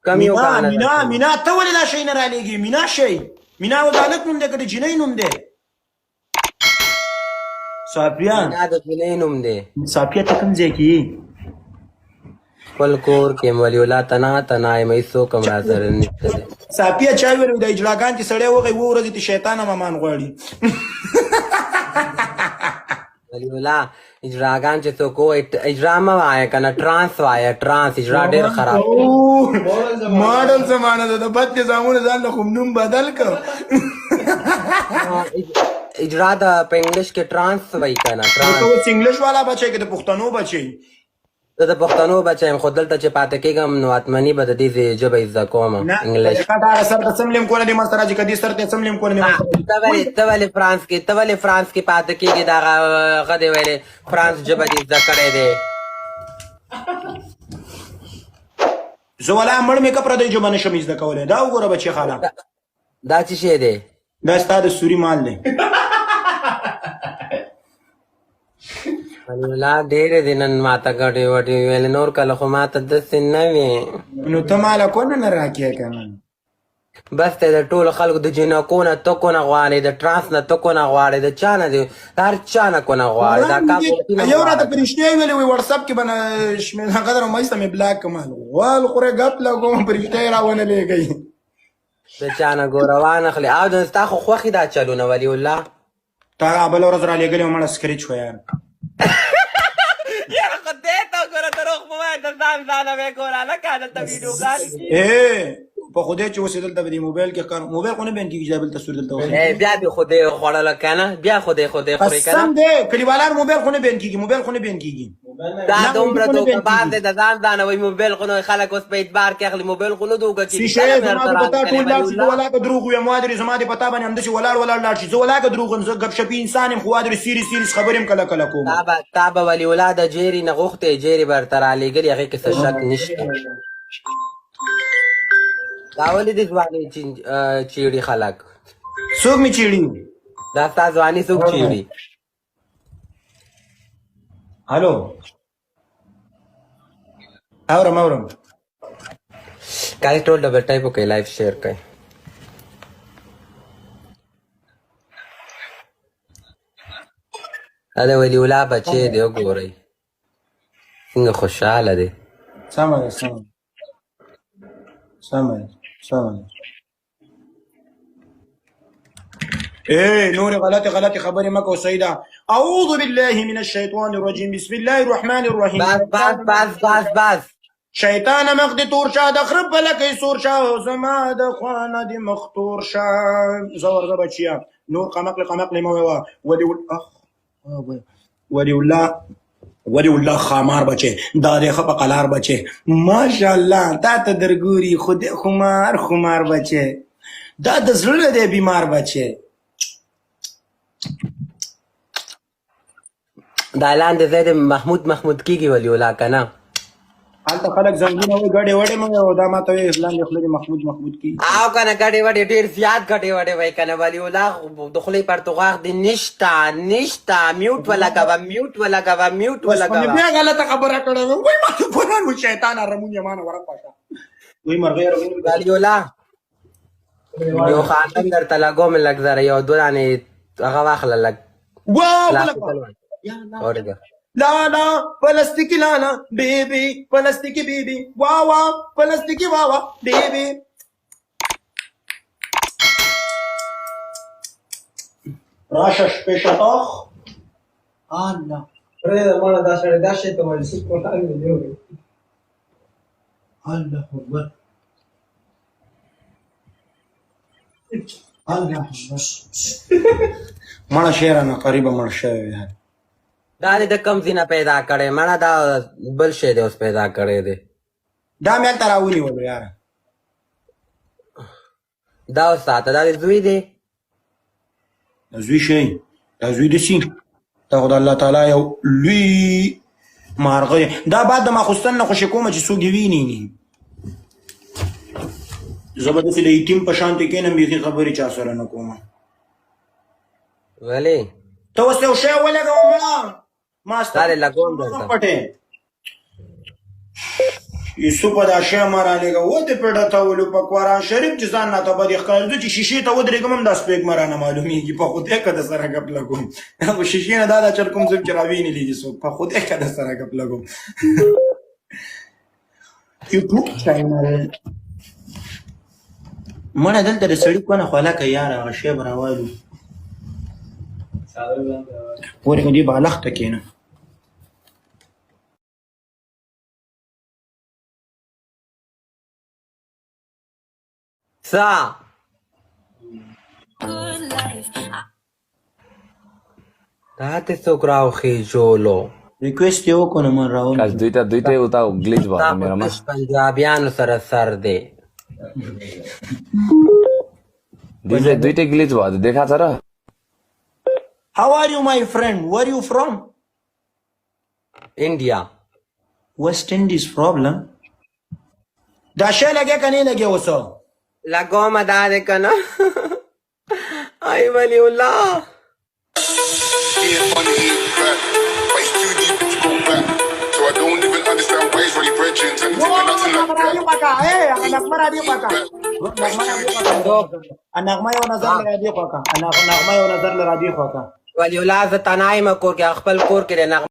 کم یو غاڼه مینا ته ولې دا شی نه رالېږي؟ مینا شی مینا عدالت نوم دی که د جنۍ نوم دی؟ صافیه مینا د جنۍ نوم دی. صافیه ته کوم ځای کې یې؟ خپل کور کې ولی الله تنا یم هېڅوک هم راسره نشته دی. صافیه چا ویلي د اجلاګان چې سړی وغی 2 ورځې ته شیطان هم امان غواړي. ولی الله اجراګان چې څوک وایي اجرا مه وایه که نه ټرانس وایه ټرانس اجرا ډېر خراب ماډل زمانه ده د بد نظامونو ځان له خو نوم بدل کړ. اجرا د په انګلیش کې ټرانس وایي که نه ته ټرانس. اوس انګلیش والا بچی که د پښتنو بچی؟ زه د پښتنو بچی یم خو دلته چې پاتې کېږم نو حتمني به د دې ژبه زده کوم انګلیش. هغه سر ته څملیم کونه دې مسته راځي که دې سر ته څملیم کونه دې مسته راځي. ته ولې فرانس کې پاتې کېږي دا هغه دې ویلې فرانس ژبه دې زده کړی دی. زه ولا مړ مې که پردۍ ژبه نشم زده کولی. دا وګوره بچې خاله دا څه شی دی؟ دا ستا د سوري مال دی. الله ډېرې دي نن ماته ګډې وډې ویلې نور کله خو ماته داسې نه وې. نو ته ماله کونه نه راکې که نه؟ بس ته د ټولو خلکو د جنکو نه ته کونه غواړې د ټرانس نه ته کونه غواړې د چا نه دی هر چا نه کونه غواړې دا یو راته په رښتیا یې ویلې وایي وټساپ کې به نه قدر مایسته مې بلاک کړم. وال خورې ګپ لګوم په رښتیا یې راونه لېږئ د چا نه ګوره وانخلې او د ستا خو خوښې دا چلونه ولي الله. تا بله ورځ رالېږلې وه مړه سکریچ شوه یار. یاره خو دې ته ګوره دروغ مه وایه د ځانه مې ګوره هلکه دلته ویډیوګانې په خدای چې اوس یې دلته به دې موبایل کې ښکار موبایل خو نه بین کېږي چې دا بل تصویر دلته وښي. بیا دې خدای خوړله که نه بیا خدای خورې که نه. قسم دی کلیوالان موبایل خو نه بین کېږي موبایل خو نه بین کېږي. دا دومره دوکه‌باز دی د ځان وایي موبایل خو نه خلک اوس په اعتبار کې اخلي موبایل خو نه دوکه کېږي. شیشه یې زما دې په تا ټول لاړ شي زه ولاکه دروغ ویم وادرې زما دې په تا باندې همداسې ولاړ لاړ شي زه ولاکه دروغ یم زه ګپشپي انسان یم خو وادرې سیریس خبرې م کله کله کوم. تا به ولي الله د جیرې نه غوښتې جیرې به درته رالېږلي هغې کې څه شک نشته. دا ولې دې ځواني چیړي خلک؟ څوک مې چیړي؟ دا ستا ځواني څوک چیړي؟ هلو اورم کله ټول ډبل ټایپ وکړئ لایف شیر کړئ. دا د ولي الله بچی دی وګورئ څنګه خوشحاله دی. سمه ده نور غلطي خبرې مه کوه سیده. اعوذ بالله من الشیطان الرجیم بسم الله الرحمن الرحیم. بس شیطان مخ دې تور شه د خره په لکۍ سور شه زما د خوانه دې مخ تور شه. زه ورځه بچیه نور قمقلې مه ویوه. ولی الله خامار بچه دا دې ښه په قلار بچه ماشاءالله تا ته درګوري خود خمار بچه دا د زړه دی بیمار بچه. دا اعلان د زید محمود کیږي ولي الله که نه هلته خلک زنګونه وایي ګډې وډې مه وایه دا ماته وایي اسلام د خولې د محمود کیږي او که نه ګډې وډې ډېر زیات ګډې وډې وایي که نه ولي الله د خولې پرتوغاښ دې نشته میوټ ولګوه بیا غلطه خبره کړې وه وایي ما ته قرآن و شیطان رمون یمانه ورک پاشه وایي مرغۍ ولي الله یو خاتم درته لګوم لږ زره یو دوه دانې هغه واخله لږ اورېږه لالا پلاستیکی لالا بیبی پلاستیکی بیبی واوا پلاستیکی واوا بیبی. راشه شپې شتاخ الله پرېږده مړه دا سړی دا شی ته وایي سود کوټه مې دی وایي الله اکبر الله اکبر مړه شیرانه قریبه مړ شوی دی. دا دې د کم ځای نه پیدا کړی مړه دا بل شی دی اوس پیدا کړی دی. دا مې هلته راونیولو یاره دا وساته دا دې زوی دی دا زوی شی دا زوی د سي دا خو د الله تعالی یو لوی مارغه دا بعد د ماخوستن نه خوشې کومه چې څوک یې ویني زه به داسې د یتیم په شانتې کښېنم بیخي خبرې چا سره نه کومه. ولې ته اوس یو شی ولګوه مړه ما دا دې لګوم درته پټې یوسف دا شی مرا لګه و دې پیډه ته ولو په قرآن شریف چې ځان نه ته بد ښکار چې شیشې ته ودرېږم هم دا سپېک مرا نه معلومیږي په خدای که د سره غپ لګوم خو شیشې نه دا چل کوم څوک چې راوینې لیدي څوک په خدای که د سره غپ لګوم یوټیوب چینل مړه دلته د سړي کونه خو هلکه یاره هغه شی به راوالو ورې دې بالښت ته کښېنه سا دا ته څوک راوخېژولو ریکویسټ یې وکړو نو من راولو কাজ দুইটাই ওটা গ্লিচ دا বাবা په মেরা تش پنجابیانو سره سر دی দুইটাই গ্লিচ বাবা দেখা ছাড়া How are you, my friend? Where are you from? انډیا West Indies problem. دا شی لګیا که نه لګیا اوسه لګومه دا دی که نه ای ولی الله Being funny, eat back. Face too deep, but you go back. So I don't even understand why it's really bridging. And it's even nothing like that. نغمه یو نظر لرادی خوکا نغمه یو نظر لرادی خوکا ولی الله زه تنهایمه کور کې خپل کور کې دی